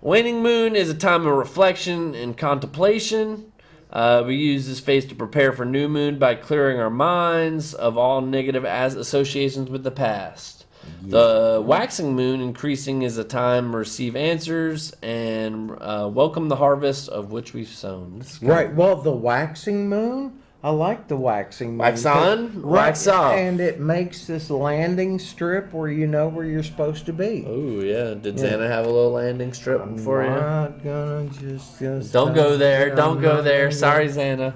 Waning moon is a time of reflection and contemplation. We use this phase to prepare for new moon by clearing our minds of all negative associations with the past. The waxing moon increasing is a time to receive answers and welcome the harvest of which we've sown. Right. Well, the waxing moon. I like the waxing moon. Wax on, Right, wax off. and it makes this landing strip where you know where you're supposed to be. Oh yeah, did Xana have a little landing strip for you? Not gonna just Don't go there. Don't go not there. gonna Sorry, Xana.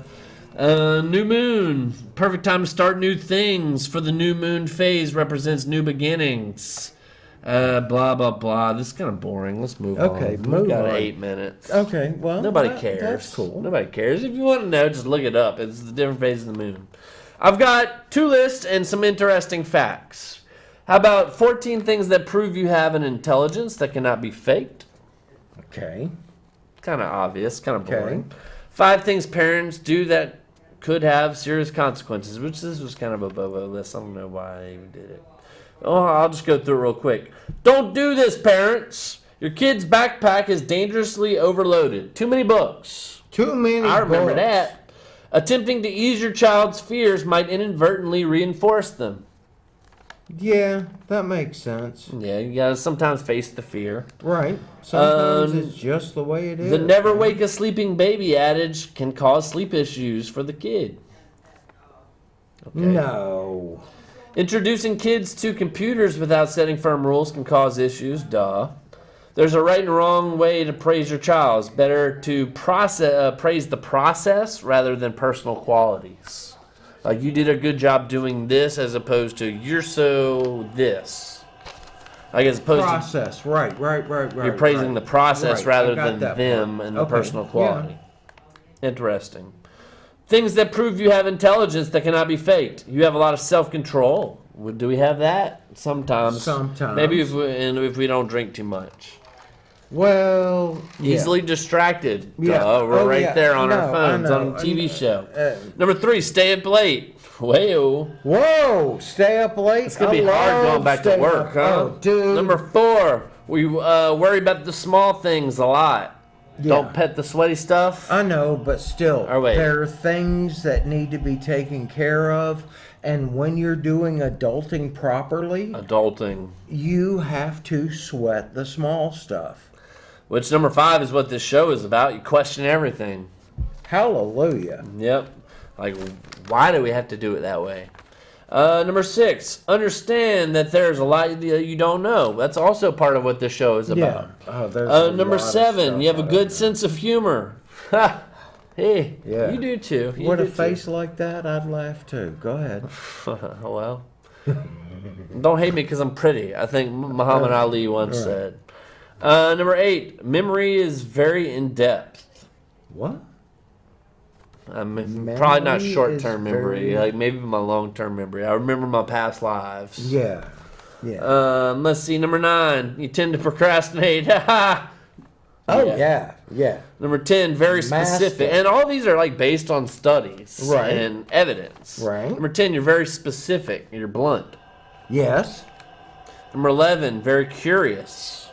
New moon. Perfect time to start new things. For the new moon phase represents new beginnings. Blah, blah, blah. This is kind of boring. Let's move on. Okay, We've move got on. 8 minutes. Okay, well, Nobody that- cares. That's cool. Nobody cares. If you want to know, just look it up. It's the different phases of the moon. I've got 2 lists and some interesting facts. How about 14 things that prove you have an intelligence that cannot be faked? Okay. Kind of obvious, kind of Okay. boring. 5 things parents do that could have serious consequences, which this was kind of a Bobo list. I don't know why I even did it. Oh, I'll just go through it real quick. Don't do this, parents. Your kid's backpack is dangerously overloaded. Too many books. Too many. I remember books. that. Attempting to ease your child's fears might inadvertently reinforce them. Yeah, that makes sense. Yeah, you gotta sometimes face the fear. Right. Sometimes Um, it's just the way it is. The never wake a sleeping baby adage can cause sleep issues for the kid. Okay. No. Introducing kids to computers without setting firm rules can cause issues. Duh. There's a right and wrong way to praise your child. It's better to praise the process rather than personal qualities. Like you did a good job doing this as opposed to you're so this. Like as opposed to Process. Right. you're praising the process Right, rather I got than that them part. and the Okay, personal yeah. quality. Interesting. Things that prove you have intelligence that cannot be faked. You have a lot of self-control. Do we have that? Sometimes. Sometimes. Maybe if we don't drink too much. Well, yeah. Easily distracted. Yeah. Duh, we're Oh, right yeah. there on our No, phones I on know. a TV show. Uh, Number 3, stay up late. Whoa. Whoa, stay up late. It's going to be I hard love going back to staying work, up. huh? Oh, dude. Number 4, we worry about the small things a lot. Yeah. Don't pet the sweaty stuff. I know, but still, Or wait. there are things that need to be taken care of. And when you're doing adulting properly, Adulting. you have to sweat the small stuff. Which number 5 is what this show is about. You question everything. Hallelujah. Yep. Like, why do we have to do it that way? Number 6, understand that there's a lot that you don't know. That's also part of what this show is about. Yeah. Oh, there's a Number lot of 7, stuff you have a I good don't know. sense of humor. Ha! Hey, Yeah. you do too. You With do a face like that, I'd laugh too. Go ahead. too. Well, don't hate me because I'm pretty. I think Muhammad Ali once Right. said. Number 8, memory is very in depth. What? Probably not Memory short-term is memory, very- like maybe my long-term memory. I remember my past lives. Yeah. Yeah. Let's see, number 9, you tend to procrastinate. Oh yeah. yeah. Number 10, very specific. Master. And all these are like based on studies Right. and evidence. Right. Number 10, you're very specific. You're blunt. Yes. Number 11, very curious.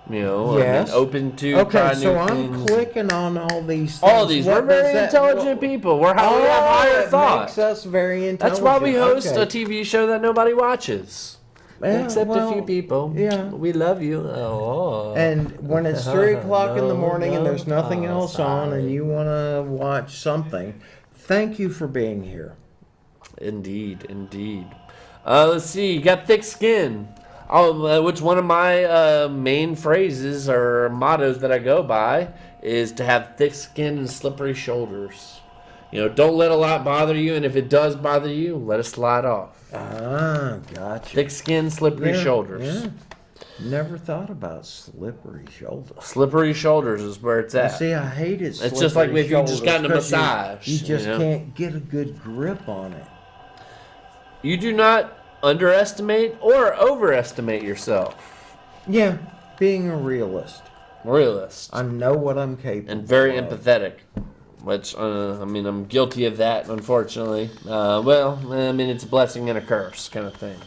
You know, Yes. open to Okay, try so new I'm things. clicking on all these things. All these. What We're very does that- intelligent people. We have Oh, higher it thought. makes us very intelligent. That's why we host Okay. a TV show that nobody watches. Yeah, Except a well, few people. yeah. We love you. Oh. And when it's 3 o'clock in the No, morning and no. there's nothing Oh, else on sorry. and you want to watch something, thank you for being here. Indeed, indeed. Let's see. You got thick skin. Which one of my main phrases or mottos that I go by is to have thick skin and slippery shoulders. You know, don't let a lot bother you, and if it does bother you, let it slide off. Ah, gotcha. Thick skin, slippery Yeah, shoulders. Yeah. Never thought about slippery shoulders. Slippery shoulders is where it's at. See, I hate it. It's just like if you just gotten a 'cause massage, You just you know? can't get a good grip on it. You do not underestimate or overestimate yourself. Yeah, being a realist. Realist. I know what I'm capable And very of. empathetic. Which, I mean, I'm guilty of that, unfortunately. Well, I mean, it's a blessing and a curse kind of thing.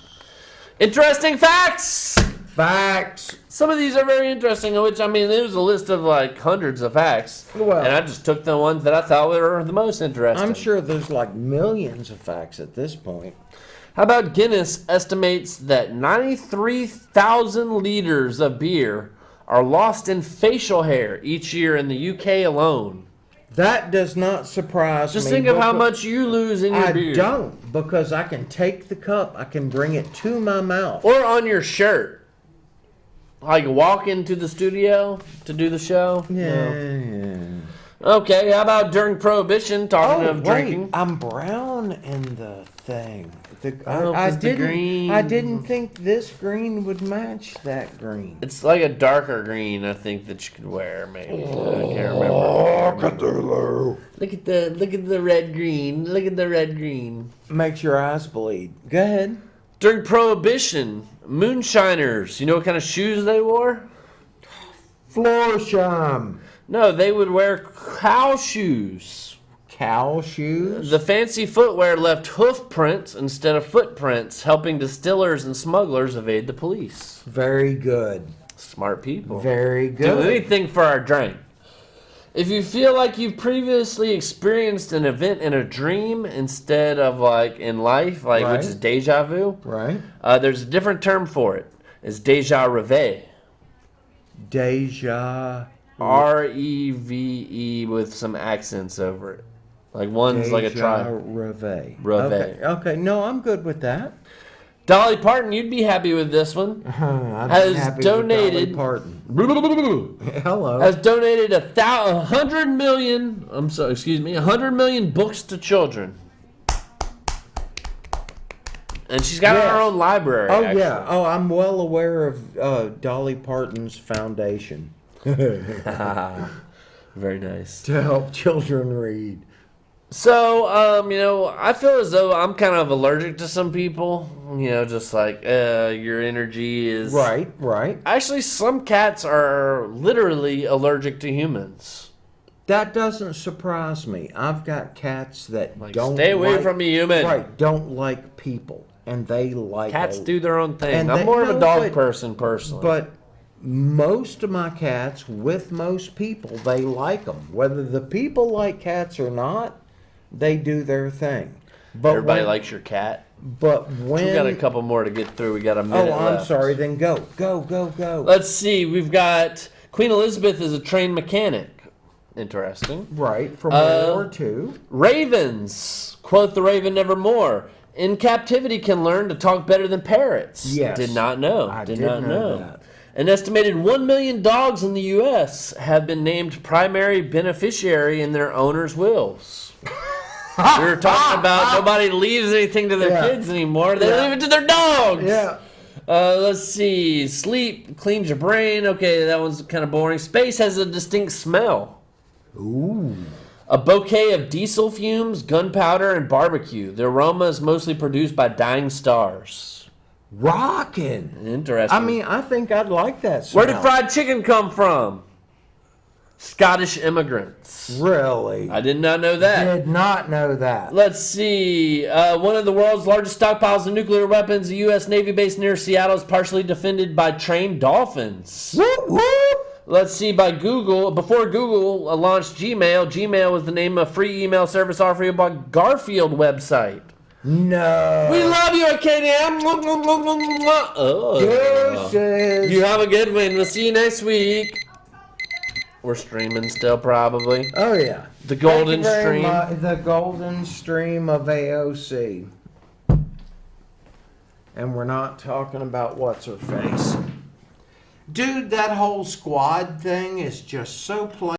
Interesting facts! Facts. Some of these are very interesting, which, I mean, there was a list of like hundreds of facts. Well- and I just took the ones that I thought were the most interesting. I'm sure there's like millions of facts at this point. How about Guinness estimates that 93,000 liters of beer are lost in facial hair each year in the UK alone? That does not surprise me. Just think of how because much you lose in your I beer. don't, because I can take the cup, I can bring it to my mouth. Or on your shirt. Like walk into the studio to do the show. Yeah. Okay, how about during Prohibition, talking Oh, of wait, drinking? I'm brown in the thing. Oh, I 'cause the didn't. green. I didn't think this green would match that green. It's like a darker green, I think, that you could wear, maybe. I can't remember. Oh, Cthulhu. Look at the red green. Look at the red green. Makes your eyes bleed. Go ahead. During Prohibition, moonshiners, you know what kind of shoes they wore? Florsheim. No, they would wear cow shoes. Cow shoes. The fancy footwear left hoof prints instead of footprints, helping distillers and smugglers evade the police. Very good. Smart people. Very Do good. anything for our drink. If you feel like you've previously experienced an event in a dream instead of like in life, like Right. which is deja vu, Right. there's a different term for it. It's deja reve. Deja. REVE with some accents over it. Like one's like a Deja try. Reve. Reve. Okay. Okay. No, I'm good with that. Dolly Parton, you'd be happy with this one. I'm Has happy with donated- Dolly Parton. Hello. Has donated 100 million. I'm sorry, excuse me, 100 million books to children. And she's got Yes. her own library. Oh actually. yeah. Oh, I'm well aware of Dolly Parton's foundation Very nice. to help children read. So, you know, I feel as though I'm kind of allergic to some people. You know, just like your energy is Right. Right. Actually, some cats are literally allergic to humans. That doesn't surprise me. I've got cats that Like, don't stay away like, from a human. Right. Don't like people, and they like Cats a- do their own thing. And I'm they- more of a no, dog but- person personally. But most of my cats, with most people, they like them. Whether the people like cats or not, they do their thing. But everybody when, likes your cat. But when We got a couple more to get through. We got a minute oh, I'm left. sorry. Then go. Let's see. We've got Queen Elizabeth is a trained mechanic. Interesting. Right, from World War II. Ravens. Quote the raven nevermore. In captivity can learn to talk better than parrots. Yes. Did not know. I Did did not know know. that. An estimated 1 million dogs in the U.S. have been named primary beneficiary in their owners' wills. We were talking about nobody leaves anything to their Yeah. kids anymore. They Yeah. leave it to their dogs. Yeah. Let's see. Sleep cleans your brain. Okay, that one's kind of boring. Space has a distinct smell. Ooh. A bouquet of diesel fumes, gunpowder, and barbecue. The aroma is mostly produced by dying stars. Rockin'. Interesting. I mean, I think I'd like that smell. where did fried chicken come from? Scottish immigrants. Really? I did not know that. Did not know that. Let's see. One of the world's largest stockpiles of nuclear weapons, the U.S. Navy base near Seattle, is partially defended by trained dolphins. Whoop, whoop. Let's see, by Google. Before Google launched Gmail, Gmail was the name of a free email service offered by Garfield website. No. We love you, KDM. Oh. Deuces. You have a good one. We'll see you next week. We're streaming still, probably. Oh, yeah. The golden Thank you very stream. much. The golden stream of AOC. And we're not talking about what's her face. Dude, that whole squad thing is just so plain.